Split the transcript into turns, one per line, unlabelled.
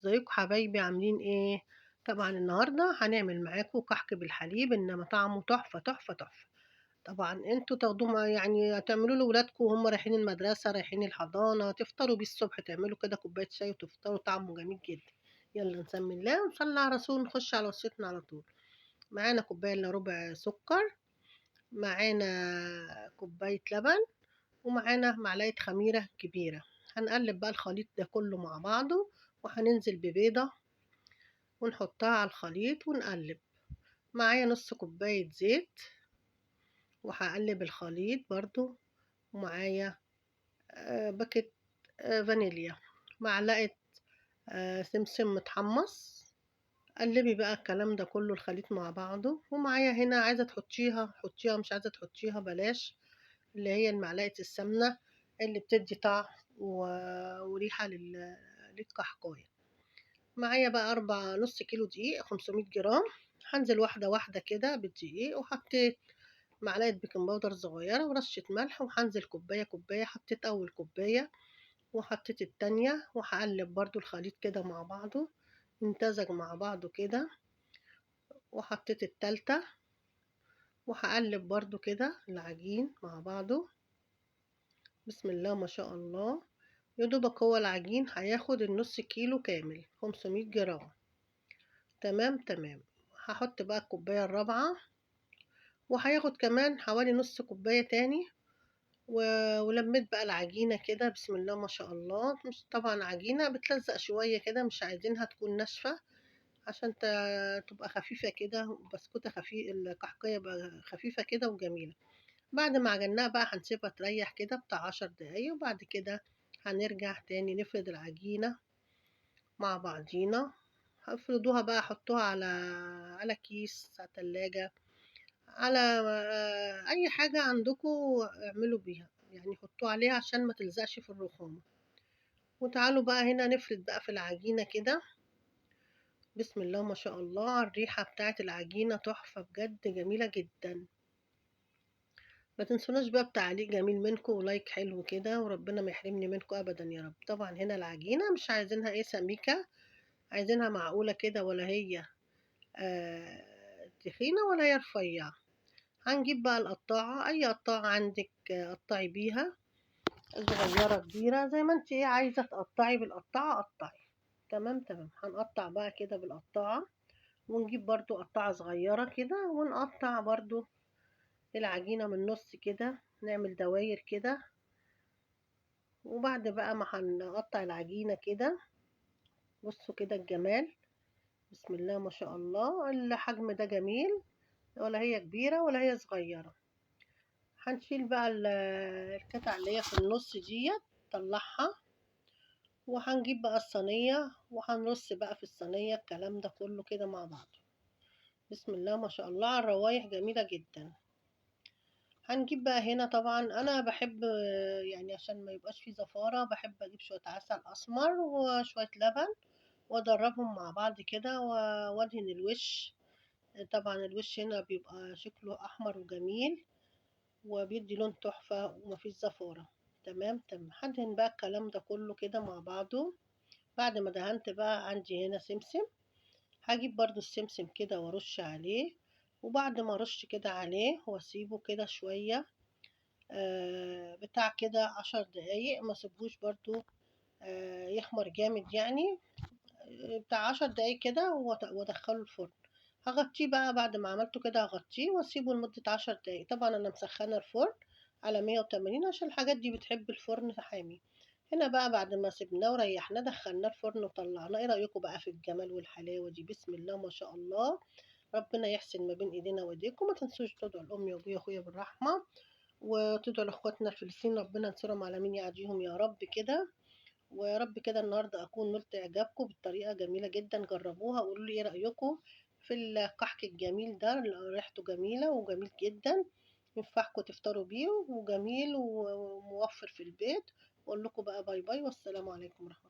ازيكم حبايبي عاملين ايه؟ طبعا النهارده هنعمل معاكم كحك بالحليب، انما طعمه تحفه تحفه تحفه. طبعا انتوا تاخدوه يعني هتعملوه لاولادكم وهم رايحين المدرسه رايحين الحضانه، تفطروا بيه الصبح، تعملوا كده كوبايه شاي وتفطروا، طعمه جميل جدا. يلا نسمي الله ونصلي على رسول، نخش على وصيتنا على طول. معانا كوبايه الا ربع سكر، معانا كوبايه لبن، ومعانا معلقه خميره كبيره. هنقلب بقى الخليط ده كله مع بعضه، وهننزل ببيضه ونحطها على الخليط ونقلب. معايا نص كوباية زيت، وهقلب الخليط برضو. ومعايا باكت فانيليا، معلقة سمسم متحمص. قلبي بقى الكلام ده كله الخليط مع بعضه. ومعايا هنا عايزة تحطيها حطيها، مش عايزة تحطيها بلاش، اللي هي معلقة السمنة اللي بتدي طعم وريحة للكحكاية. معايا بقى نص كيلو دقيق 500 جرام. هنزل واحدة واحدة كده بالدقيق، وحطيت معلقة بيكنج باودر صغيرة ورشة ملح، وهنزل كوباية كوباية. حطيت أول كوباية وحطيت التانية، وهقلب برضو الخليط كده مع بعضه، يمتزج مع بعضه كده. وحطيت التالتة، وهقلب برضو كده العجين مع بعضه. بسم الله ما شاء الله. يدوبك هو العجين هياخد النص كيلو كامل 500 جرام. تمام تمام. هحط بقى الكوباية الرابعة، وهياخد كمان حوالي نص كوباية تاني. ولميت بقى العجينة كده، بسم الله ما شاء الله. مش طبعا عجينة بتلزق شوية كده، مش عايزينها تكون ناشفة عشان تبقى خفيفة كده، بسكوتة خفيفة، الكحكاية بقى خفيفة كده وجميلة. بعد ما عجناها بقى هنسيبها تريح كده بتاع 10 دقايق، وبعد كده هنرجع تاني نفرد العجينة مع بعضينا. هفردوها بقى، حطوها على كيس، على تلاجة، على أي حاجة عندكم اعملوا بيها، يعني حطوه عليها عشان ما تلزقش في الرخامة. وتعالوا بقى هنا نفرد بقى في العجينة كده. بسم الله ما شاء الله، الريحة بتاعت العجينة تحفة بجد، جميلة جدا. ما تنسوناش بقى بتعليق جميل منكم ولايك حلو كده، وربنا ما يحرمني منكم أبدا يا رب. طبعا هنا العجينة مش عايزينها ايه سميكة، عايزينها معقولة كده، ولا هي تخينة ولا هي رفيعة. هنجيب بقى القطاعة، أي قطاعة عندك قطعي بيها، صغيرة كبيرة زي ما انت ايه عايزة تقطعي بالقطاعة قطعي. تمام تمام. هنقطع بقى كده بالقطاعة، ونجيب برضو قطاعة صغيرة كده، ونقطع برضو العجينة من النص كده، نعمل دواير كده. وبعد بقى ما هنقطع العجينة كده، بصوا كده الجمال، بسم الله ما شاء الله. الحجم ده جميل، ولا هي كبيرة ولا هي صغيرة. هنشيل بقى القطع اللي هي في النص ديت، نطلعها. وهنجيب بقى الصينية، وهنرص بقى في الصينية الكلام ده كله كده مع بعض. بسم الله ما شاء الله، على الروايح جميلة جدا. هنجيب بقى هنا، طبعا انا بحب يعني عشان ما يبقاش فيه زفارة، بحب اجيب شوية عسل اسمر وشوية لبن، وادربهم مع بعض كده، وادهن الوش. طبعا الوش هنا بيبقى شكله احمر وجميل، وبيدي لون تحفة ومفيش زفارة. تمام تمام. هدهن بقى الكلام ده كله كده مع بعضه. بعد ما دهنت بقى عندي هنا سمسم، هجيب برضو السمسم كده وارش عليه. وبعد ما ارش كده عليه واسيبه كده شوية، بتاع كده 10 دقايق، ما سيبهوش برضو يخمر جامد يعني. بتاع 10 دقايق كده وادخله الفرن. هغطيه بقى بعد ما عملته كده، هغطيه واسيبه لمدة 10 دقايق. طبعا انا مسخنة الفرن على 180 عشان الحاجات دي بتحب الفرن حامي. هنا بقى بعد ما سيبناه وريحناه، دخلناه الفرن وطلعناه. ايه رأيكم بقى في الجمال والحلاوة دي؟ بسم الله ما شاء الله. ربنا يحسن ما بين ايدينا وايديكم. ما تنسوش تدعوا لامي وابويا واخويا بالرحمة، وتدعوا لاخواتنا الفلسطينيين ربنا ينصرهم على مين يعاديهم يا رب كده. ويا رب كده النهارده اكون نلت اعجابكم بالطريقه جميله جدا. جربوها وقولوا لي ايه رايكم في الكحك الجميل ده اللي ريحته جميله وجميل جدا، ينفعكم تفطروا بيه، وجميل وموفر في البيت. واقول لكم بقى باي باي، والسلام عليكم ورحمه الله.